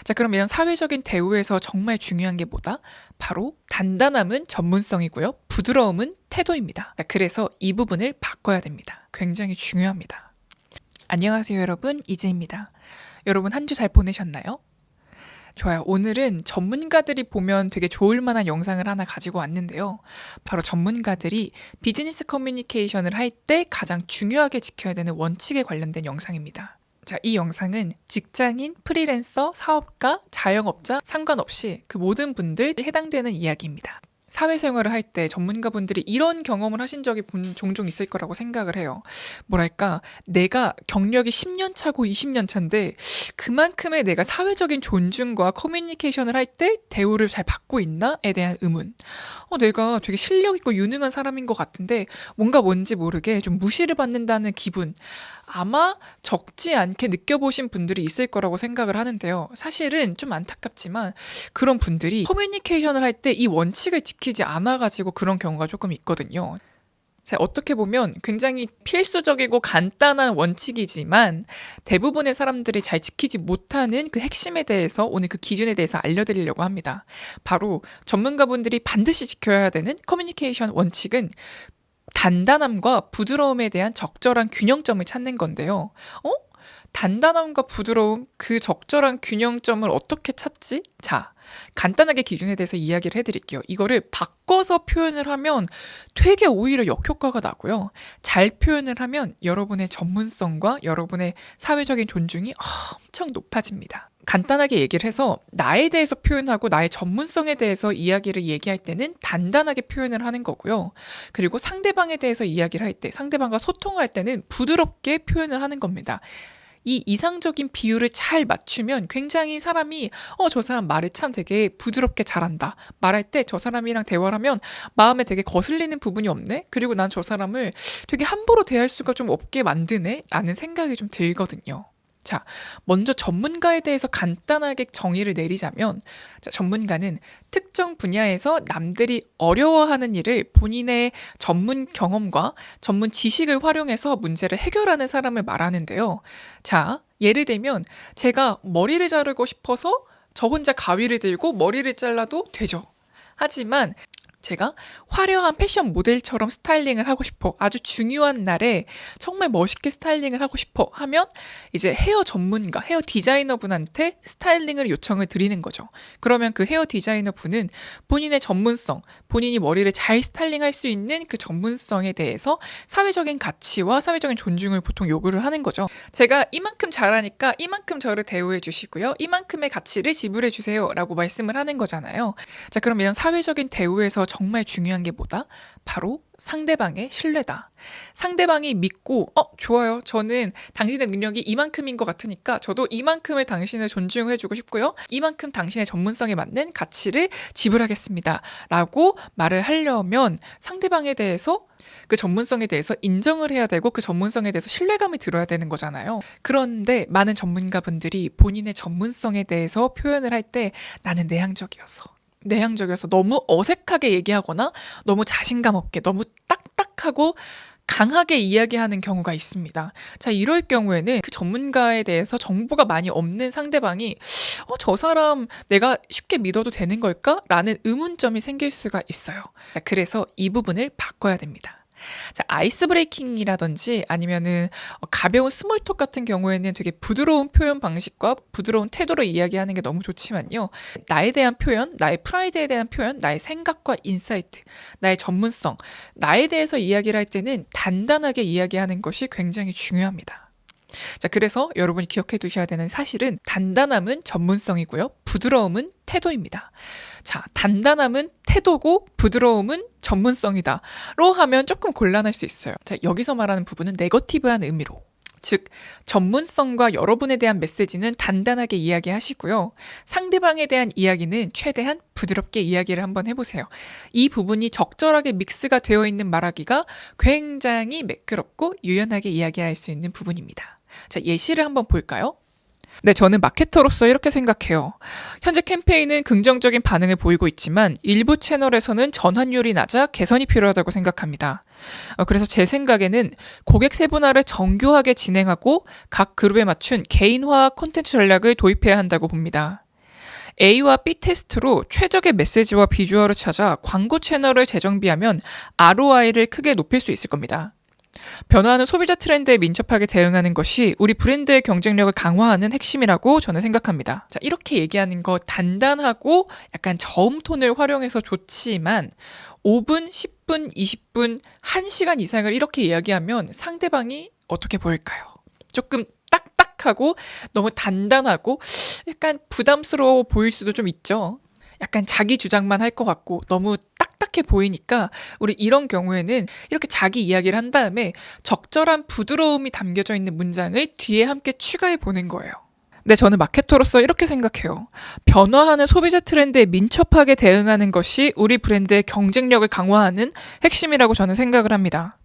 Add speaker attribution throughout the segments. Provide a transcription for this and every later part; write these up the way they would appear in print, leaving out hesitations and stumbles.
Speaker 1: 자, 그럼 이런 사회적인 대우에서 정말 중요한 게 뭐다? 바로 단단함은 전문성이고요. 부드러움은 태도입니다. 자, 그래서 이 부분을 바꿔야 됩니다. 굉장히 중요합니다. 안녕하세요, 여러분. 이재입니다. 여러분 한 주 잘 보내셨나요? 좋아요. 오늘은 전문가들이 보면 되게 좋을 만한 영상을 하나 가지고 왔는데요. 바로 전문가들이 비즈니스 커뮤니케이션을 할 때 가장 중요하게 지켜야 되는 원칙에 관련된 영상입니다. 자, 이 영상은 직장인, 프리랜서, 사업가, 자영업자 상관없이 그 모든 분들이 해당되는 이야기입니다. 사회생활을 할 때 전문가분들이 이런 경험을 하신 적이 종종 있을 거라고 생각을 해요. 뭐랄까, 내가 경력이 10년 차고 20년 차인데 그만큼의 내가 사회적인 존중과 커뮤니케이션을 할 때 대우를 잘 받고 있나에 대한 의문. 내가 되게 실력 있고 유능한 사람인 것 같은데 뭔지 모르게 좀 무시를 받는다는 기분. 아마 적지 않게 느껴보신 분들이 있을 거라고 생각을 하는데요. 사실은 좀 안타깝지만 그런 분들이 커뮤니케이션을 할 때 이 원칙을 지키지 않아가지고 그런 경우가 조금 있거든요. 어떻게 보면 굉장히 필수적이고 간단한 원칙이지만 대부분의 사람들이 잘 지키지 못하는 그 핵심에 대해서 오늘 그 기준에 대해서 알려드리려고 합니다. 바로 전문가분들이 반드시 지켜야 되는 커뮤니케이션 원칙은 단단함과 부드러움에 대한 적절한 균형점을 찾는 건데요. 단단함과 부드러움, 그 적절한 균형점을 어떻게 찾지? 자, 간단하게 기준에 대해서 이야기를 해드릴게요. 이거를 바꿔서 표현을 하면 되게 오히려 역효과가 나고요. 잘 표현을 하면 여러분의 전문성과 여러분의 사회적인 존중이 엄청 높아집니다. 간단하게 얘기를 해서 나에 대해서 표현하고 나의 전문성에 대해서 이야기를 얘기할 때는 단단하게 표현을 하는 거고요. 그리고 상대방에 대해서 이야기를 할 때, 상대방과 소통할 때는 부드럽게 표현을 하는 겁니다. 이 이상적인 비율을 잘 맞추면 굉장히 사람이 저 사람 말을 참 되게 부드럽게 잘한다. 말할 때 저 사람이랑 대화를 하면 마음에 되게 거슬리는 부분이 없네. 그리고 난 저 사람을 되게 함부로 대할 수가 좀 없게 만드네 라는 생각이 좀 들거든요. 자, 먼저 전문가에 대해서 간단하게 정의를 내리자면, 자, 전문가는 특정 분야에서 남들이 어려워하는 일을 본인의 전문 경험과 전문 지식을 활용해서 문제를 해결하는 사람을 말하는데요. 자, 예를 들면 제가 머리를 자르고 싶어서 저 혼자 가위를 들고 머리를 잘라도 되죠. 하지만 제가 화려한 패션 모델처럼 스타일링을 하고 싶어. 아주 중요한 날에 정말 멋있게 스타일링을 하고 싶어 하면 이제 헤어 전문가, 헤어 디자이너 분한테 스타일링을 요청을 드리는 거죠. 그러면 그 헤어 디자이너 분은 본인의 전문성, 본인이 머리를 잘 스타일링할 수 있는 그 전문성에 대해서 사회적인 가치와 사회적인 존중을 보통 요구를 하는 거죠. 제가 이만큼 잘하니까 이만큼 저를 대우해 주시고요. 이만큼의 가치를 지불해 주세요 라고 말씀을 하는 거잖아요. 자, 그럼 이런 사회적인 대우에서 정말 중요한 게 뭐다? 바로 상대방의 신뢰다. 상대방이 믿고 좋아요. 저는 당신의 능력이 이만큼인 것 같으니까 저도 이만큼의 당신을 존중해주고 싶고요. 이만큼 당신의 전문성에 맞는 가치를 지불하겠습니다. 라고 말을 하려면 상대방에 대해서 그 전문성에 대해서 인정을 해야 되고 그 전문성에 대해서 신뢰감이 들어야 되는 거잖아요. 그런데 많은 전문가분들이 본인의 전문성에 대해서 표현을 할 때 나는 내향적이어서 너무 어색하게 얘기하거나 너무 자신감 없게 너무 딱딱하고 강하게 이야기하는 경우가 있습니다. 자, 이럴 경우에는 그 전문가에 대해서 정보가 많이 없는 상대방이 저 사람 내가 쉽게 믿어도 되는 걸까? 라는 의문점이 생길 수가 있어요. 그래서 이 부분을 바꿔야 됩니다. 자, 아이스 브레이킹이라든지 아니면은 가벼운 스몰톡 같은 경우에는 되게 부드러운 표현 방식과 부드러운 태도로 이야기하는 게 너무 좋지만요. 나에 대한 표현, 나의 프라이드에 대한 표현, 나의 생각과 인사이트, 나의 전문성, 나에 대해서 이야기를 할 때는 단단하게 이야기하는 것이 굉장히 중요합니다. 자, 그래서 여러분이 기억해 두셔야 되는 사실은 단단함은 전문성이고요. 부드러움은 태도입니다. 자, 단단함은 태도고 부드러움은 전문성이다. 로 하면 조금 곤란할 수 있어요. 자, 여기서 말하는 부분은 네거티브한 의미로. 즉, 전문성과 여러분에 대한 메시지는 단단하게 이야기하시고요. 상대방에 대한 이야기는 최대한 부드럽게 이야기를 한번 해보세요. 이 부분이 적절하게 믹스가 되어 있는 말하기가 굉장히 매끄럽고 유연하게 이야기할 수 있는 부분입니다. 자, 예시를 한번 볼까요? 네, 저는 마케터로서 이렇게 생각해요. 현재 캠페인은 긍정적인 반응을 보이고 있지만 일부 채널에서는 전환율이 낮아 개선이 필요하다고 생각합니다. 그래서 제 생각에는 고객 세분화를 정교하게 진행하고 각 그룹에 맞춘 개인화 콘텐츠 전략을 도입해야 한다고 봅니다. A와 B 테스트로 최적의 메시지와 비주얼을 찾아 광고 채널을 재정비하면 ROI를 크게 높일 수 있을 겁니다. 변화하는 소비자 트렌드에 민첩하게 대응하는 것이 우리 브랜드의 경쟁력을 강화하는 핵심이라고 저는 생각합니다. 자, 이렇게 얘기하는 거 단단하고 약간 저음 톤을 활용해서 좋지만 5분, 10분, 20분, 1시간 이상을 이렇게 이야기하면 상대방이 어떻게 보일까요? 조금 딱딱하고 너무 단단하고 약간 부담스러워 보일 수도 좀 있죠. 약간 자기 주장만 할 것 같고 너무 딱딱해 보이니까 우리 이런 경우에는 이렇게 자기 이야기를 한 다음에 적절한 부드러움이 담겨져 있는 문장을 뒤에 함께 추가해 보는 거예요. 근데 저는 마케터로서 이렇게 생각해요. 변화하는 소비자 트렌드에 민첩하게 대응하는 것이 우리 브랜드의 경쟁력을 강화하는 핵심이라고 저는 생각을 합니다.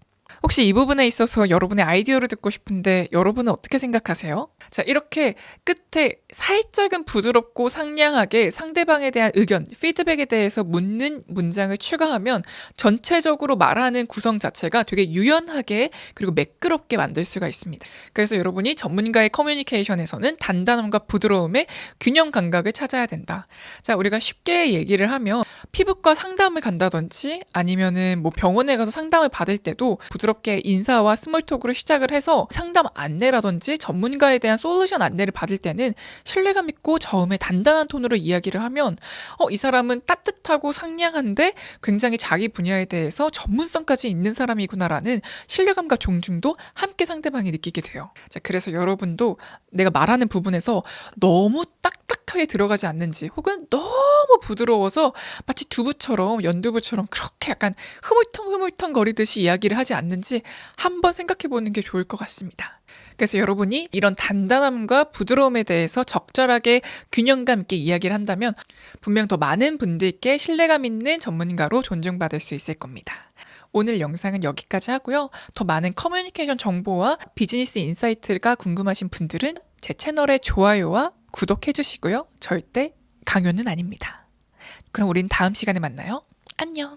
Speaker 1: 혹시 이 부분에 있어서 여러분의 아이디어를 듣고 싶은데 여러분은 어떻게 생각하세요? 자, 이렇게 끝에 살짝은 부드럽고 상냥하게 상대방에 대한 의견, 피드백에 대해서 묻는 문장을 추가하면 전체적으로 말하는 구성 자체가 되게 유연하게 그리고 매끄럽게 만들 수가 있습니다. 그래서 여러분이 전문가의 커뮤니케이션에서는 단단함과 부드러움의 균형 감각을 찾아야 된다. 자, 우리가 쉽게 얘기를 하면 피부과 상담을 간다든지 아니면은 뭐 병원에 가서 상담을 받을 때도 부드럽게 인사와 스몰톡으로 시작을 해서 상담 안내라든지 전문가에 대한 솔루션 안내를 받을 때는 신뢰감 있고 저음의 단단한 톤으로 이야기를 하면 이 사람은 따뜻하고 상냥한데 굉장히 자기 분야에 대해서 전문성까지 있는 사람이구나라는 신뢰감과 존중도 함께 상대방이 느끼게 돼요. 자, 그래서 여러분도 내가 말하는 부분에서 너무 딱딱하게 들어가지 않는지 혹은 너무 부드러워서 마치 두부처럼 연두부처럼 그렇게 약간 흐물텅흐물텅 거리듯이 이야기를 하지 않는지 한번 생각해 보는 게 좋을 것 같습니다. 그래서 여러분이 이런 단단함과 부드러움에 대해서 적절하게 균형감 있게 이야기를 한다면 분명 더 많은 분들께 신뢰감 있는 전문가로 존중받을 수 있을 겁니다. 오늘 영상은 여기까지 하고요. 더 많은 커뮤니케이션 정보와 비즈니스 인사이트가 궁금하신 분들은 제 채널에 좋아요와 구독해 주시고요. 절대 강요는 아닙니다. 그럼 우린 다음 시간에 만나요. 안녕.